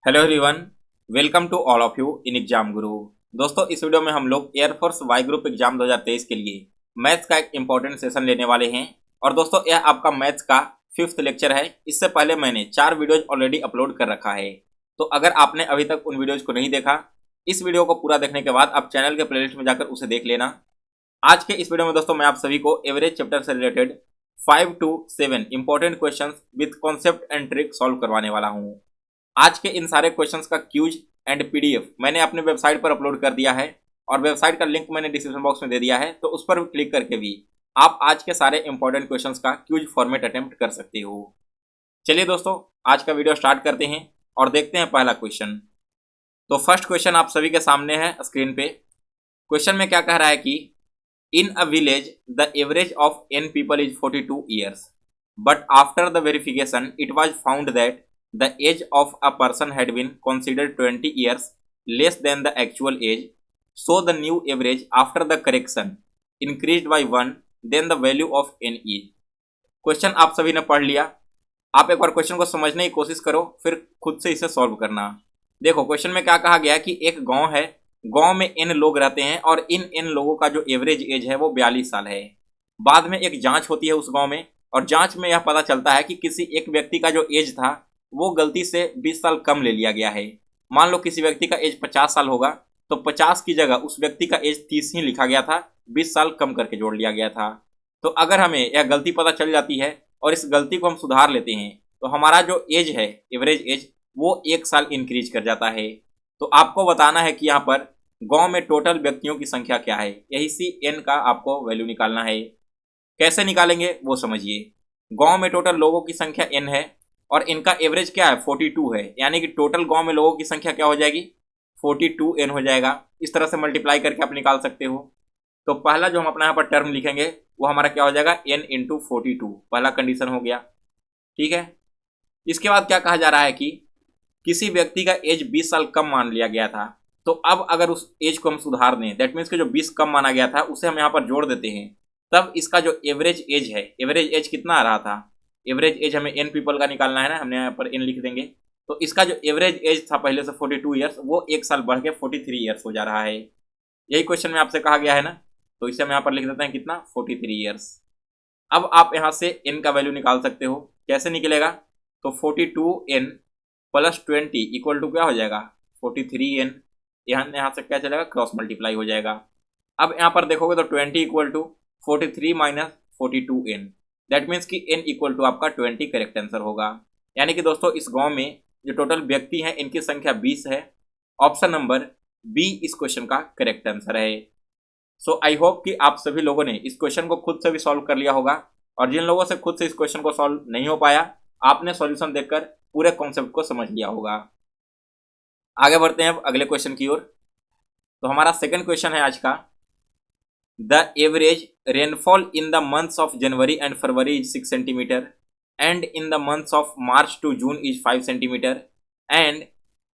Hello everyone, welcome to all of you in exam Guru. दोस्तों, इस video में हम लोग एयरफोर्स वाई ग्रुप एग्जाम 2023 के लिए मैथ्स का एक इंपॉर्टेंट सेशन लेने वाले हैं। और दोस्तों, यह आपका मैथ्स का 5th लेक्चर है। इससे पहले मैंने 4 वीडियोज ऑलरेडी अपलोड कर रखा है, तो अगर आपने अभी तक उन वीडियोज को नहीं देखा, इस वीडियो को पूरा देखने के बाद आप चैनल के प्लेलिस्ट में जाकर उसे देख लेना। आज के इस वीडियो में दोस्तों मैं आप सभी को एवरेज चैप्टर से related 5 to 7 important question with concept and trick solve करवाने वाला हूँ। आज के इन सारे क्वेश्चंस का क्यूज एंड पीडीएफ मैंने अपने वेबसाइट पर अपलोड कर दिया है और वेबसाइट का लिंक मैंने डिस्क्रिप्शन बॉक्स में दे दिया है, तो उस पर क्लिक करके भी आप आज के सारे इंपॉर्टेंट क्वेश्चंस का क्यूज फॉर्मेट अटेम्प्ट कर सकते हो। चलिए दोस्तों, आज का वीडियो स्टार्ट करते हैं और देखते हैं पहला क्वेश्चन। तो फर्स्ट क्वेश्चन आप सभी के सामने है स्क्रीन पे। क्वेश्चन में क्या कह रहा है कि in a village the average of n people is 42 years, but after the verification it was found that the age of a person had been considered 20 years less than the actual age, so the new average after the correction increased by 1, then the value of n is। Question आप सभी ने पढ़ लिया। आप एक बार question को समझने की कोशिश करो, फिर खुद से इसे सॉल्व करना। देखो क्वेश्चन में क्या कहा गया कि एक गांव है, गांव में n लोग रहते हैं और इन n लोगों का जो एवरेज एज है वो 42 साल है। बाद में एक जांच होती है उस गांव में, और जांच में यह पता चलता है कि किसी एक व्यक्ति का जो एज था वो गलती से 20 साल कम ले लिया गया है। मान लो किसी व्यक्ति का एज 50 साल होगा, तो 50 की जगह उस व्यक्ति का एज 30 ही लिखा गया था, 20 साल कम करके जोड़ लिया गया था। तो अगर हमें यह गलती पता चल जाती है और इस गलती को हम सुधार लेते हैं, तो हमारा जो एज है, एवरेज एज, वो 1 साल इंक्रीज कर जाता है। तो आपको बताना है कि यहाँ पर गाँव में टोटल व्यक्तियों की संख्या क्या है, यही सी n का आपको वैल्यू निकालना है। कैसे निकालेंगे वो समझिए। गाँव में टोटल लोगों की संख्या n है और इनका एवरेज क्या है, 42 है, यानी कि टोटल गांव में लोगों की संख्या क्या हो जाएगी, 42n हो जाएगा। इस तरह से मल्टीप्लाई करके आप निकाल सकते हो। तो पहला जो हम अपना यहाँ पर टर्म लिखेंगे वो हमारा क्या हो जाएगा, n इंटू 42, पहला कंडीशन हो गया। ठीक है, इसके बाद क्या कहा जा रहा है कि किसी व्यक्ति का एज 20 साल कम मान लिया गया था, तो अब अगर उस एज को हम सुधार दें, दैट मीन्स कि जो 20 कम माना गया था उसे हम यहाँ पर जोड़ देते हैं, तब इसका जो एवरेज एज है, एवरेज एज कितना आ रहा था, एवरेज एज हमें n पीपल का निकालना है ना, हमने यहाँ पर n लिख देंगे। तो इसका जो एवरेज एज था पहले से 42 ईयर्स, वो 1 साल बढ़ के 43 ईयर्स हो जा रहा है। यही क्वेश्चन में आपसे कहा गया है ना, तो इसे हम यहाँ पर लिख देते हैं कितना, 43 ईयर्स। अब आप यहाँ से n का वैल्यू निकाल सकते हो। कैसे निकलेगा, तो 42n प्लस 20 इक्वल टू क्या हो जाएगा, 43n। यहाँ से क्या चलेगा, क्रॉस मल्टीप्लाई हो जाएगा। अब यहाँ पर देखोगे तो 20 equal to 43 minus 42n, that means कि n इक्वल टू आपका 20 करेक्ट आंसर होगा। यानी कि दोस्तों इस गांव में जो टोटल व्यक्ति हैं इनकी संख्या 20 है। ऑप्शन नंबर बी इस क्वेश्चन का करेक्ट आंसर है। सो आई होप कि आप सभी लोगों ने इस क्वेश्चन को खुद से भी सॉल्व कर लिया होगा, और जिन लोगों से खुद से इस क्वेश्चन को सॉल्व नहीं हो पाया, आपने सॉल्यूशन देखकर पूरे कॉन्सेप्ट को समझ लिया होगा। आगे बढ़ते हैं अब अगले क्वेश्चन की ओर। तो हमारा सेकेंड क्वेश्चन है आज का, The average rainfall in the months of January and February is 6 centimeter, and in the months of March to June is 5 centimeter, and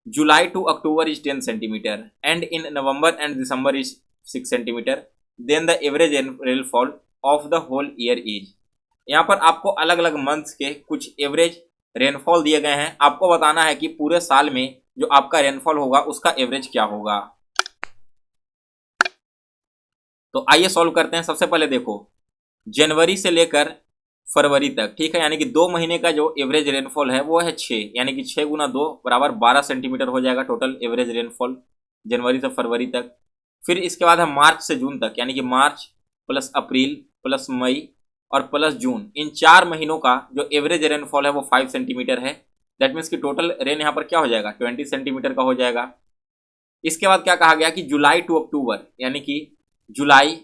July to October is 10 centimeter, and in November and December is 6 centimeter. Then the average rainfall of the whole year is। यहाँ पर आपको अलग अलग months के कुछ average rainfall दिए गए हैं। आपको बताना है कि पूरे साल में जो आपका रेनफॉल होगा उसका एवरेज क्या होगा। तो आइए सॉल्व करते हैं। सबसे पहले देखो, जनवरी से लेकर फरवरी तक, ठीक है, यानी कि 2 महीने का जो एवरेज रेनफॉल है वो है 6, यानी कि 6 गुना 2 बराबर 12 सेंटीमीटर हो जाएगा टोटल एवरेज रेनफॉल जनवरी से फरवरी तक। फिर इसके बाद है मार्च से जून तक, यानी कि मार्च प्लस अप्रैल प्लस मई और प्लस जून, इन 4 महीनों का जो एवरेज रेनफॉल है वो 5 सेंटीमीटर है। दैट मीन्स कि टोटल रेन यहाँ पर क्या हो जाएगा, 20 सेंटीमीटर का हो जाएगा। इसके बाद क्या कहा गया कि जुलाई टू अक्टूबर, यानी कि जुलाई,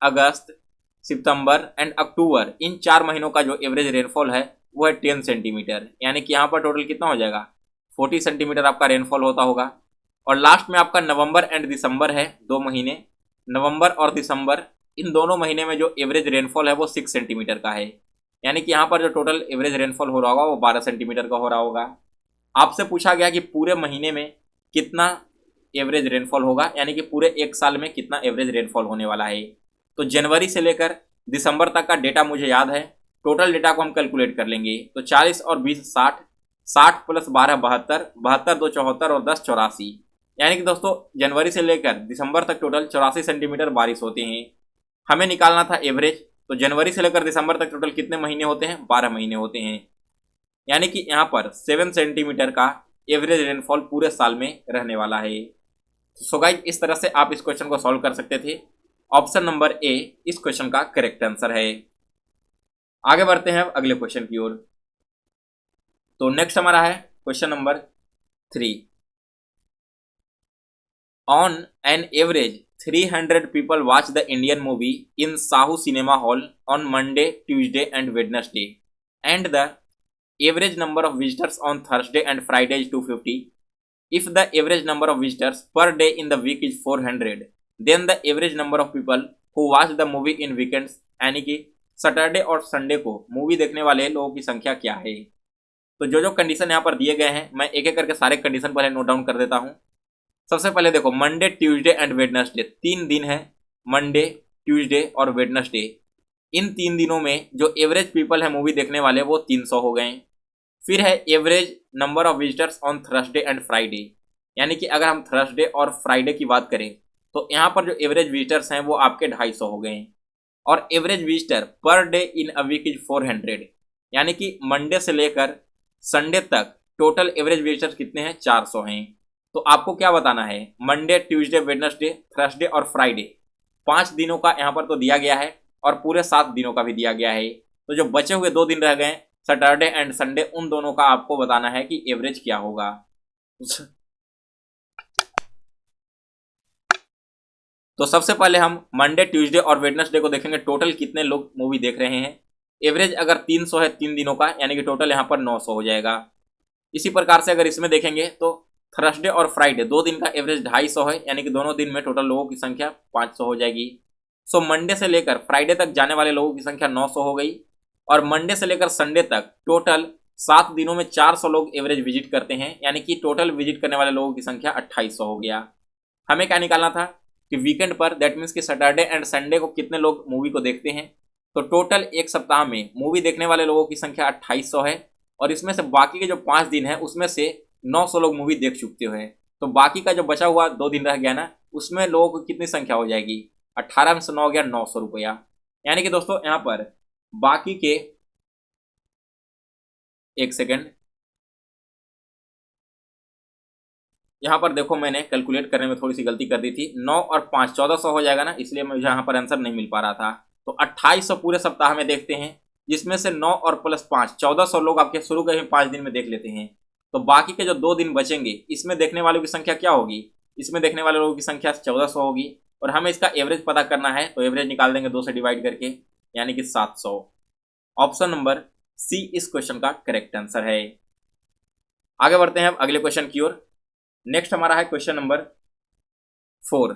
अगस्त, सितंबर एंड अक्टूबर, इन 4 महीनों का जो एवरेज रेनफॉल है वो है 10 सेंटीमीटर, यानी कि यहाँ पर टोटल कितना हो जाएगा, 40 सेंटीमीटर आपका रेनफॉल होता होगा। और लास्ट में आपका नवंबर एंड दिसंबर है, 2 महीने, नवंबर और दिसंबर, इन दोनों महीने में जो एवरेज रेनफॉल है वो 6 सेंटीमीटर का है, यानी कि यहाँ पर जो टोटल एवरेज रेनफॉल हो रहा होगा वो 12 सेंटीमीटर का हो रहा होगा। आपसे पूछा गया कि पूरे महीने में कितना एवरेज रेनफॉल होगा, यानी कि पूरे 1 साल में कितना एवरेज रेनफॉल होने वाला है। तो जनवरी से लेकर दिसंबर तक का डेटा मुझे याद है, टोटल डेटा को हम कैलकुलेट कर लेंगे। तो 40 और 20 60, 60 + 12 72, 72 2 74 और 10 84। यानी कि दोस्तों जनवरी से लेकर दिसंबर तक टोटल 84 सेंटीमीटर बारिश होते हैं। हमें निकालना था एवरेज, तो जनवरी से लेकर दिसंबर तक टोटल कितने महीने होते हैं? 12 महीने होते हैं। यानी कि यहाँ पर 7 सेंटीमीटर का एवरेज रेनफॉल पूरे साल में रहने वाला है। सो गाइस, इस तरह से आप इस क्वेश्चन को सॉल्व कर सकते थे। ऑप्शन नंबर ए इस क्वेश्चन का करेक्ट आंसर है। आगे बढ़ते हैं अब अगले क्वेश्चन की ओर। तो नेक्स्ट हमारा है question number 3। On an average 300 people watch the Indian movie in Sahu Cinema Hall on Monday, Tuesday and Wednesday, and the average number of visitors on Thursday and Friday is 250. If the average number of visitors per day in the week is 400, then the average number of people who watch the movie in weekends यानी कि Saturday और Sunday को movie देखने वाले लोगों की संख्या क्या है। तो जो जो कंडीशन यहाँ पर दिए गए हैं मैं एक एक करके सारे कंडीशन पहले नोट डाउन कर देता हूँ। सबसे पहले देखो, मंडे, ट्यूसडे एंड वेडनेसडे 3 दिन है, मंडे, ट्यूसडे और वेडनेसडे। इन 3 दिनों में जो एवरेज पीपल है मूवी देखने वाले वो 300 हो गए। फिर है average number of visitors on Thursday and Friday, यानी कि अगर हम थर्सडे और फ्राइडे की बात करें तो यहाँ पर जो एवरेज विजिटर्स हैं वो आपके 250 हो गए। और average visitor per day in a week is 400, यानी कि मंडे से लेकर संडे तक टोटल एवरेज विजिटर्स कितने हैं? 400 हैं। तो आपको क्या बताना है? मंडे, ट्यूसडे, वेडनेसडे, थर्सडे और फ्राइडे 5 दिनों का यहाँ पर तो दिया गया है और पूरे 7 दिनों का भी दिया गया है। तो जो बचे हुए 2 दिन रह गए सैटरडे एंड संडे, उन दोनों का आपको बताना है कि एवरेज क्या होगा। तो सबसे पहले हम मंडे, ट्यूसडे और वेडनेसडे को देखेंगे, टोटल कितने लोग मूवी देख रहे हैं। एवरेज अगर 300 है 3 दिनों का, यानी कि टोटल यहाँ पर 900 हो जाएगा। इसी प्रकार से अगर इसमें देखेंगे तो थर्सडे और फ्राइडे 2 दिन का एवरेज 250 है, यानी कि दोनों दिन में टोटल लोगों की संख्या 500 हो जाएगी। सो मंडे से लेकर फ्राइडे तक जाने वाले लोगों की संख्या 900 हो गई। और मंडे से लेकर संडे तक टोटल 7 दिनों में 400 लोग एवरेज विजिट करते हैं, यानी कि टोटल विजिट करने वाले लोगों की संख्या 2800 हो गया। हमें क्या निकालना था कि वीकेंड पर, दैट मीन्स कि सैटरडे एंड संडे को कितने लोग मूवी को देखते हैं। तो टोटल एक सप्ताह में मूवी देखने वाले लोगों की संख्या 2800 है, और इसमें से बाकी के जो 5 दिन है उसमें से 900 लोग मूवी देख चुके हैं। तो बाकी का जो बचा हुआ 2 दिन रह गया ना, उसमें लोगों को कितनी संख्या हो जाएगी? 18 में से 9 गया 900 रुपया। यानी कि दोस्तों यहाँ पर बाकी के, एक सेकेंड, यहाँ पर देखो मैंने कैलकुलेट करने में थोड़ी सी गलती कर दी थी। 9 और 5 1400 हो जाएगा ना, इसलिए मुझे यहाँ पर आंसर नहीं मिल पा रहा था। तो 2800 पूरे सप्ताह में देखते हैं, जिसमें से 9 और प्लस 5 1400 लोग आपके शुरू के 5 दिन में देख लेते हैं। तो बाकी के जो 2 दिन बचेंगे इसमें देखने वालों की संख्या क्या होगी? इसमें देखने वाले लोगों की संख्या 1400 होगी, और हमें इसका एवरेज पता करना है। तो एवरेज निकाल देंगे 2 से डिवाइड करके, यानी कि 700। ऑप्शन नंबर सी इस क्वेश्चन का करेक्ट आंसर है। आगे बढ़ते हैं अब अगले क्वेश्चन की ओर। नेक्स्ट हमारा है क्वेश्चन नंबर 4।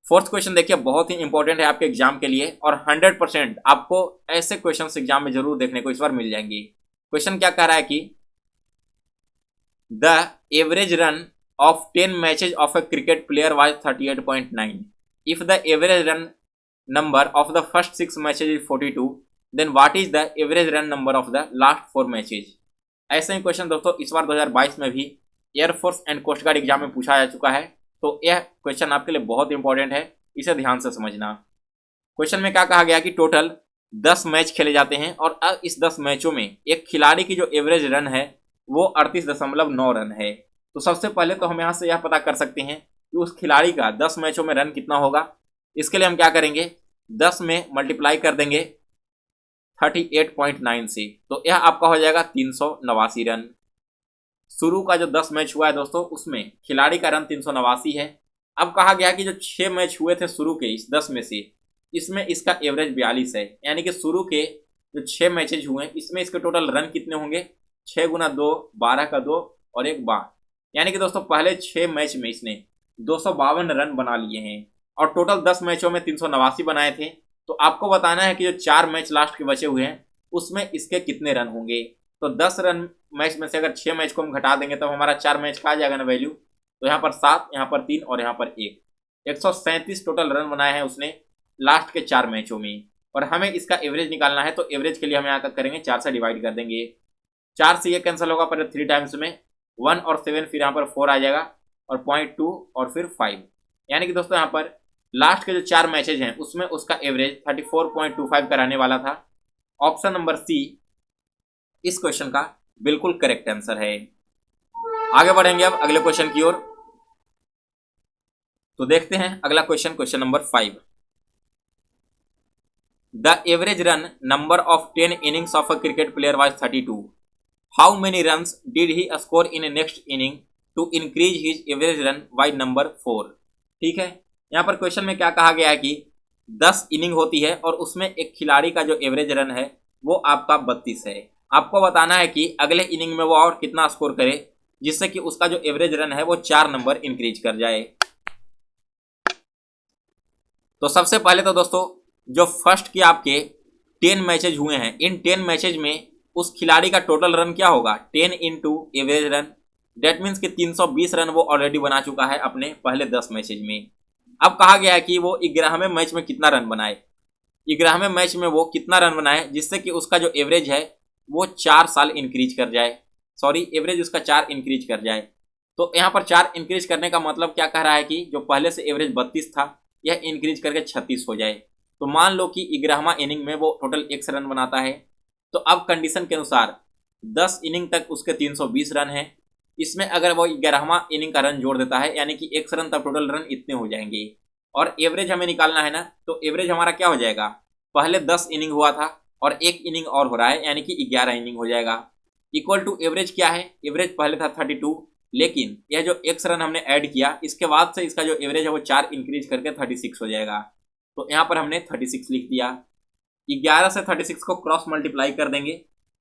फोर्थ क्वेश्चन देखिए, बहुत ही इंपॉर्टेंट है आपके एग्जाम के लिए, और 100% आपको ऐसे क्वेश्चन एग्जाम में जरूर देखने को इस बार मिल जाएंगे। क्वेश्चन क्या कह रहा है कि the average run of 10 matches of a cricket player was 38.9। If the average run number of the first 6 matches is 42, then what is the average run number of the last 4 matches. ऐसे ही question दोस्तों इस बार 2022 में भी air force and coast guard exam में पूछा जा चुका है। तो यह क्वेश्चन आपके लिए बहुत इंपॉर्टेंट है, इसे ध्यान से समझना। क्वेश्चन में क्या कहा गया कि टोटल 10 मैच खेले जाते हैं, और अब इस 10 मैचों में एक खिलाड़ी की जो एवरेज रन है वो 38.9 रन है। तो सबसे पहले तो हम यहाँ से यह पता कर सकते हैं कि उस खिलाड़ी का 10 मैचों में रन कितना होगा। इसके लिए हम क्या करेंगे, 10 में मल्टीप्लाई कर देंगे 38.9 से, तो यह आपका हो जाएगा 389 रन। शुरू का जो 10 मैच हुआ है दोस्तों उसमें खिलाड़ी का रन 389 है। अब कहा गया कि जो 6 मैच हुए थे शुरू के इस 10 में से, इसमें इसका एवरेज 42 है, यानी कि शुरू के जो 6 मैचेज हुए इसमें इसके टोटल रन कितने होंगे? 6 गुना 2 12 का 2 और 1 12, यानी कि दोस्तों पहले 6 मैच में इसने 252 रन बना लिए हैं, और टोटल 10 मैचों में 389 बनाए थे। तो आपको बताना है कि जो 4 मैच लास्ट के बचे हुए हैं उसमें इसके कितने रन होंगे। तो 10 रन मैच में से अगर 6 मैच को हम घटा देंगे तो हमारा 4 मैच का आ जाएगा ना वैल्यू। तो यहाँ पर 7, यहाँ पर 3 और यहाँ पर 1, 137 टोटल रन बनाए हैं उसने लास्ट के 4 मैचों में। और हमें इसका एवरेज निकालना है, तो एवरेज के लिए हम यहाँ करेंगे 4 से डिवाइड कर देंगे। 4 से ये कैंसिल होगा पर 3 टाइम्स में 1 और 7, फिर यहाँ पर 4 आ जाएगा और 0.2 और फिर 5, यानी कि दोस्तों यहाँ पर लास्ट के जो 4 मैचेज हैं उसमें उसका एवरेज 34.25 का रहने वाला था। ऑप्शन नंबर सी इस क्वेश्चन का बिल्कुल करेक्ट आंसर है। आगे बढ़ेंगे अब अगले क्वेश्चन की ओर। तो देखते हैं अगला question, question number 5। The average run number of 10 innings of a cricket player was 32। How many runs did he score in next inning to increase his average run by number 4। ठीक है, यहाँ पर question में क्या कहा गया है कि 10 इनिंग होती है और उसमें एक खिलाड़ी का जो एवरेज रन है वो आपका 32 है। आपको बताना है कि अगले इनिंग में वो और कितना स्कोर करे जिससे कि उसका जो एवरेज रन है वो 4 नंबर इंक्रीज कर जाए। तो सबसे पहले तो दोस्तों जो फर्स्ट के आपके 10 मैचेज हुए हैं, इन 10 मैचेज में उस खिलाड़ी का टोटल रन क्या होगा, 10 into average run. That means कि 320 रन वो ऑलरेडी बना चुका है अपने पहले 10 मैचेज में। अब कहा गया है कि वो 11वें मैच में कितना रन बनाए, 11वें मैच में वो कितना रन बनाए जिससे कि उसका जो एवरेज है वो 4 साल इंक्रीज कर जाए, सॉरी एवरेज उसका 4 इंक्रीज कर जाए। तो यहाँ पर 4 इंक्रीज करने का मतलब क्या कह रहा है कि जो पहले से एवरेज 32 था यह इंक्रीज करके 36 हो जाए। तो मान लो कि 11वां इनिंग में वो टोटल 100 रन बनाता है, तो अब कंडीशन के अनुसार 10 इनिंग तक उसके 320 रन है, इसमें अगर वो 11वां इनिंग का रन जोड़ देता है यानी कि 100 रन तक टोटल रन इतने हो जाएंगे। और एवरेज हमें निकालना है ना, तो एवरेज हमारा क्या हो जाएगा, पहले 10 इनिंग हुआ था और 1 इनिंग और हो रहा है यानी कि 11 इनिंग हो जाएगा। इक्वल टू एवरेज क्या है, एवरेज पहले था 32, लेकिन यह जो 100 रन हमने ऐड किया इसके बाद से इसका जो एवरेज है वो 4 इंक्रीज करके 36 हो जाएगा। तो यहाँ पर हमने 36 लिख दिया। 11 से 36 को क्रॉस मल्टीप्लाई कर देंगे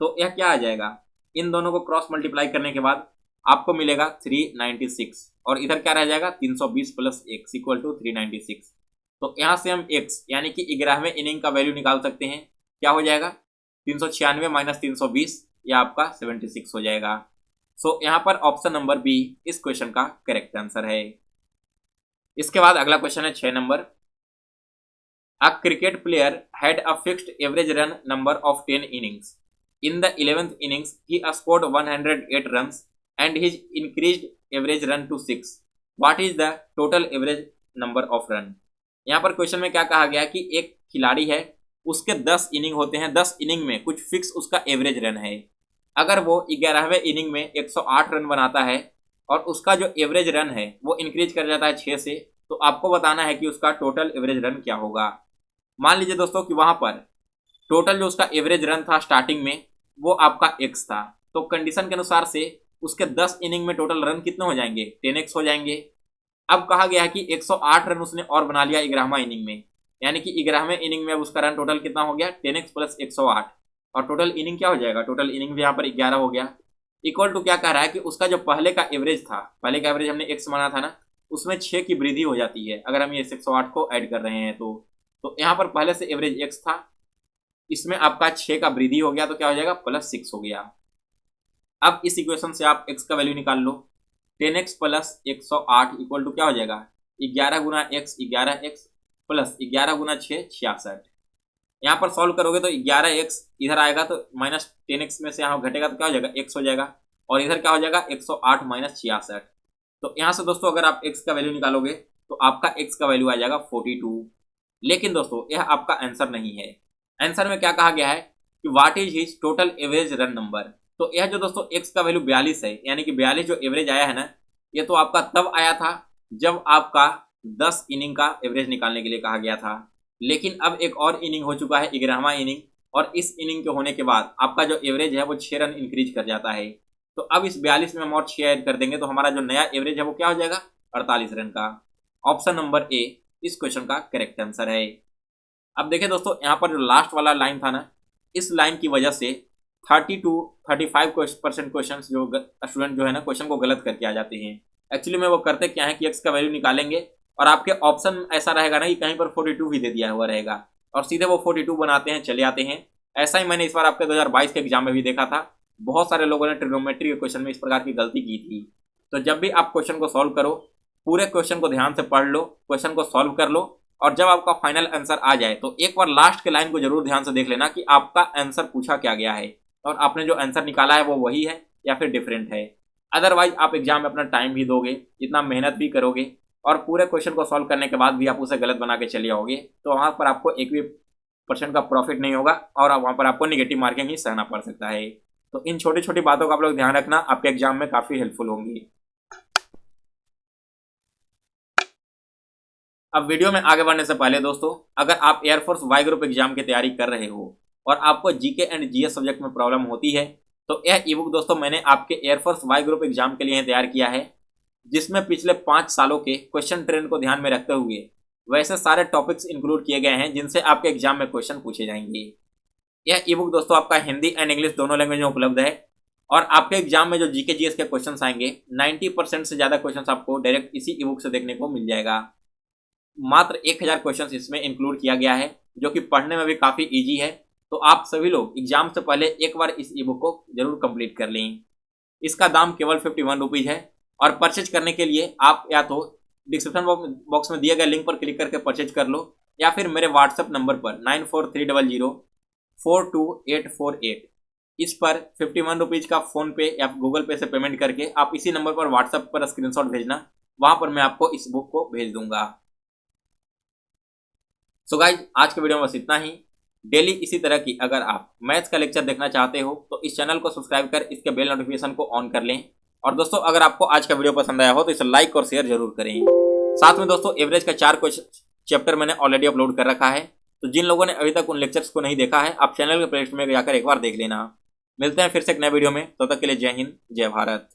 तो यह क्या आ जाएगा, इन दोनों को क्रॉस मल्टीप्लाई करने के बाद आपको मिलेगा 396 और इधर क्या रह जाएगा 320 प्लस x इक्वल टू 396। तो यहाँ से हम x यानी कि 11वें इनिंग का वैल्यू निकाल सकते हैं, क्या हो जाएगा 396 माइनस 320, यह आपका 76 हो जाएगा। सो यहाँ पर ऑप्शन नंबर बी इस क्वेश्चन का करेक्ट आंसर है। इसके बाद अगला क्वेश्चन है 6 number. A cricket player had a fixed average run number of 10 innings. In the 11th innings, he scored 108 runs and his increased average run to 6. What is the total average number of run? यहाँ पर question में क्या कहा गया कि एक खिलाड़ी है, उसके 10 इनिंग होते हैं, 10 इनिंग में कुछ फिक्स उसका एवरेज रन है। अगर वो 11वें इनिंग में 108 रन बनाता है और उसका जो एवरेज रन है वो इंक्रीज कर जाता है 6 से, तो आपको बताना है कि उसका टोटल एवरेज रन क्या होगा। मान लीजिए दोस्तों कि वहां पर टोटल जो उसका एवरेज रन था स्टार्टिंग में वो आपका x था, तो कंडीशन के अनुसार से उसके 10 इनिंग में टोटल रन कितने हो जाएंगे, 10x हो जाएंगे। अब कहा गया है कि 108 रन उसने और बना लिया 11वां इनिंग में, यानी कि 11वें इनिंग में उसका रन टोटल कितना हो गया 10x प्लस 108 और टोटल इनिंग क्या हो जाएगा, टोटल इनिंग भी यहाँ पर 11 हो गया। इक्वल टू क्या कह रहा है कि उसका जो पहले का एवरेज था, पहले का एवरेज हमने x माना था ना, उसमें 6 की वृद्धि हो जाती है अगर हम ये 108 को ऐड कर रहे हैं तो यहाँ पर पहले से एवरेज x था, इसमें आपका 6 का वृद्धि हो गया तो क्या हो जाएगा प्लस 6 हो गया। अब इस इक्वेशन से आप x का वैल्यू निकाल लो, 10x प्लस 108 इक्वल टू क्या हो जाएगा 11 गुना x 11x प्लस 11 गुना 6 66। यहाँ पर सॉल्व करोगे तो 11x इधर आएगा तो माइनस 10x में से यहाँ घटेगा तो क्या हो जाएगा x हो जाएगा और इधर क्या हो जाएगा 108 माइनस 66। तो यहाँ से दोस्तों अगर आप x का वैल्यू निकालोगे तो आपका x का वैल्यू आ जाएगा 42। लेकिन दोस्तों यह आपका आंसर नहीं है। आंसर में क्या कहा गया है कि what is his total average run number. तो यह जो दोस्तों x का वैल्यू 42 है, यानी कि 42 जो एवरेज आया है ना, ये तो आपका तब आया था जब आपका 10 इनिंग का एवरेज निकालने के लिए कहा गया था। लेकिन अब एक और इनिंग हो चुका है 11वां इनिंग, और इस इनिंग के होने के बाद आपका जो एवरेज है वो 6 रन इंक्रीज कर जाता है। तो अब इस 42 में हम और 6 ऐड कर देंगे तो हमारा जो नया एवरेज है वो क्या हो जाएगा 48 रन का। ऑप्शन नंबर ए इस क्वेश्चन का करेक्ट आंसर है। अब देखिए दोस्तों यहाँ पर जो लास्ट वाला लाइन था ना, इस लाइन की वजह से 30 to 35% क्वेश्चन जो स्टूडेंट जो है ना क्वेश्चन को गलत करके आ जाते हैं। एक्चुअली में वो करते क्या है कि x का वैल्यू निकालेंगे और आपके ऑप्शन ऐसा रहेगा ना कि कहीं पर 42 भी दे दिया हुआ रहेगा और सीधे वो 42 बनाते हैं चले आते हैं। ऐसा ही मैंने इस बार आपके 2022 के एग्जाम में भी देखा था, बहुत सारे लोगों ने ट्रिग्नोमेट्री के क्वेश्चन में इस प्रकार की गलती की थी। तो जब भी आप क्वेश्चन को सॉल्व करो, पूरे क्वेश्चन को ध्यान से पढ़ लो, क्वेश्चन को सॉल्व कर लो, और जब आपका फाइनल आंसर आ जाए तो एक बार लास्ट के लाइन को जरूर ध्यान से देख लेना कि आपका आंसर पूछा क्या गया है। और आपने जो आंसर निकाला है वो वही है या फिर डिफरेंट है। अदरवाइज आप एग्जाम में अपना टाइम भी दोगे, इतना मेहनत भी करोगे और पूरे क्वेश्चन को सॉल्व करने के बाद भी आप उसे गलत बना के चले आओगे, तो वहाँ पर आपको एक भी % का प्रॉफिट नहीं होगा और वहाँ पर आपको निगेटिव मार्किंग ही सहना पड़ सकता है। तो इन छोटी छोटी बातों का आप लोग ध्यान रखना, आपके एग्जाम में काफ़ी हेल्पफुल होंगी। अब वीडियो में आगे बढ़ने से पहले दोस्तों, अगर आप एयरफोर्स वाई ग्रुप एग्जाम की तैयारी कर रहे हो और आपको जीके एंड जीएस सब्जेक्ट में प्रॉब्लम होती है, तो यह ई बुक दोस्तों मैंने आपके एयरफोर्स वाई ग्रुप एग्जाम के लिए तैयार किया है, जिसमें पिछले 5 सालों के क्वेश्चन ट्रेंड को ध्यान में रखते हुए वैसे सारे टॉपिक्स इंक्लूड किए गए हैं जिनसे आपके एग्जाम में क्वेश्चन पूछे जाएंगे। यह ई बुक दोस्तों आपका हिंदी एंड इंग्लिश दोनों लैंग्वेज में उपलब्ध है और आपके एग्जाम में जो जीके जीएस के क्वेश्चन आएंगे 90% से ज़्यादा क्वेश्चन आपको डायरेक्ट इसी ई बुक से देखने को मिल जाएगा। मात्र 1000 क्वेश्चन इसमें इंक्लूड किया गया है, जो कि पढ़ने में भी काफ़ी ईजी है। तो आप सभी लोग एग्जाम से पहले एक बार इस ई बुक को जरूर कंप्लीट कर लें। इसका दाम केवल 51 रुपीज़ है और परचेज करने के लिए आप या तो डिस्क्रिप्शन बॉक्स में दिए गए लिंक पर क्लिक करके परचेज कर लो या फिर मेरे व्हाट्सएप नंबर पर 9430042848 इस पर 51 रुपीज़ का फ़ोन पे या गूगल पे से पेमेंट करके आप इसी नंबर पर व्हाट्सएप पर स्क्रीनशॉट भेजना, वहाँ पर मैं आपको इस बुक को भेज दूंगा। सो गाइज, आज के वीडियो में बस इतना ही। डेली इसी तरह की अगर आप मैथ्स का लेक्चर देखना चाहते हो तो इस चैनल को सब्सक्राइब कर इसके बेल नोटिफिकेशन को ऑन कर लें। और दोस्तों, अगर आपको आज का वीडियो पसंद आया हो तो इसे लाइक और शेयर जरूर करें। साथ में दोस्तों, एवरेज का 4 क्वेश्चन चैप्टर मैंने ऑलरेडी अपलोड कर रखा है, तो जिन लोगों ने अभी तक उन लेक्चर्स को नहीं देखा है, आप चैनल के प्लेलिस्ट में जाकर एक बार देख लेना। मिलते हैं फिर से एक नए वीडियो में, तब तक के लिए जय हिंद, जय भारत।